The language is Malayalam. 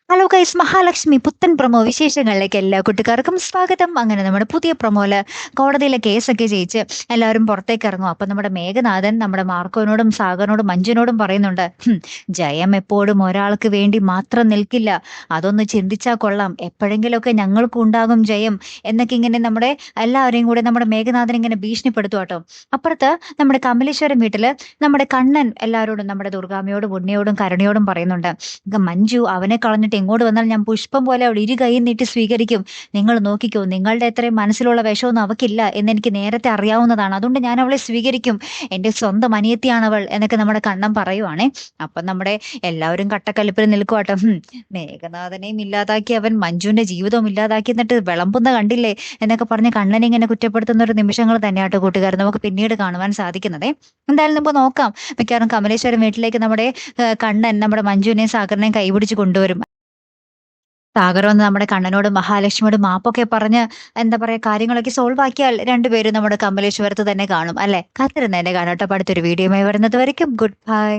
ഹലോ ഗൈസ്, മഹാലക്ഷ്മി പുത്തൻ പ്രൊമോ വിശേഷങ്ങളിലേക്ക് എല്ലാ കുട്ടിക്കാർക്കും സ്വാഗതം. അങ്ങനെ നമ്മുടെ പുതിയ പ്രൊമോയില് കോടതിയിലെ കേസൊക്കെ ജയിച്ച് എല്ലാവരും പുറത്തേക്ക് ഇറങ്ങും. അപ്പൊ നമ്മുടെ മേഘനാഥൻ നമ്മുടെ മാർക്കോനോടും സാഗറിനോടും മഞ്ജുനോടും പറയുന്നുണ്ട്, ജയം എപ്പോഴും ഒരാൾക്ക് വേണ്ടി മാത്രം നിൽക്കില്ല, അതൊന്ന് ചിന്തിച്ചാൽ കൊള്ളാം, എപ്പോഴെങ്കിലുമൊക്കെ ഞങ്ങൾക്കും ഉണ്ടാകും ജയം എന്നൊക്കെ ഇങ്ങനെ നമ്മുടെ എല്ലാവരെയും കൂടെ നമ്മുടെ മേഘനാഥൻ ഇങ്ങനെ ഭീഷണിപ്പെടുത്തും കേട്ടോ. അപ്പുറത്ത് നമ്മുടെ കമലേശ്വരം വീട്ടില് നമ്മുടെ കണ്ണൻ എല്ലാവരോടും നമ്മുടെ ദുർഗാമ്മയോടും ഉണ്ണിയോടും കരുണയോടും പറയുന്നുണ്ട്, മഞ്ജു അവനെ കളഞ്ഞിട്ട് എങ്ങോട്ട് വന്നാൽ ഞാൻ പുഷ്പം പോലെ അവൾ ഇരു കൈ നീട്ടി സ്വീകരിക്കും. നിങ്ങൾ നോക്കിക്കോ, നിങ്ങളുടെ അത്രയും മനസ്സിലുള്ള വിഷമൊന്നും അവക്കില്ല എന്നെനിക്ക് നേരത്തെ അറിയാവുന്നതാണ്, അതുകൊണ്ട് ഞാൻ അവളെ സ്വീകരിക്കും, എന്റെ സ്വന്തം അനിയത്തിയാണ് അവൾ എന്നൊക്കെ നമ്മുടെ കണ്ണൻ പറയുവാണേ. അപ്പൊ നമ്മുടെ എല്ലാവരും കട്ടക്കലിപ്പിൽ നിൽക്കുവാട്ടോ. മേഘനാഥനെയും ഇല്ലാതാക്കി അവൻ മഞ്ജുവിന്റെ ജീവിതവും ഇല്ലാതാക്കി എന്നിട്ട് വിളമ്പുന്ന കണ്ടില്ലേ എന്നൊക്കെ പറഞ്ഞ് കണ്ണനെ ഇങ്ങനെ കുറ്റപ്പെടുത്തുന്ന ഒരു നിമിഷങ്ങൾ തന്നെയാട്ടോ കൂട്ടുകാർ നമുക്ക് പിന്നീട് കാണുവാൻ സാധിക്കുന്നതേ. എന്തായാലും നമുക്ക് നോക്കാം, മിക്കവാറും കമലേശ്വരം വീട്ടിലേക്ക് നമ്മുടെ കണ്ണൻ നമ്മുടെ മഞ്ജുവിനെയും സാഗറിനെയും കൈപിടിച്ച് കൊണ്ടുവരും. സാഗർ വന്ന് നമ്മുടെ കണ്ണനോടും മഹാലക്ഷ്മിയോടും മാപ്പൊക്കെ പറഞ്ഞ് എന്താ പറയാ കാര്യങ്ങളൊക്കെ സോൾവ് ആക്കിയാൽ രണ്ടുപേരും നമ്മുടെ കമലേശ്വരത്ത് തന്നെ കാണും അല്ലെ. കാത്തിരുന്നതിന്റെ കാണാട്ടോ. അടുത്തൊരു വീഡിയോയുമായി വരുന്നത് വരയ്ക്കും ഗുഡ് ബൈ.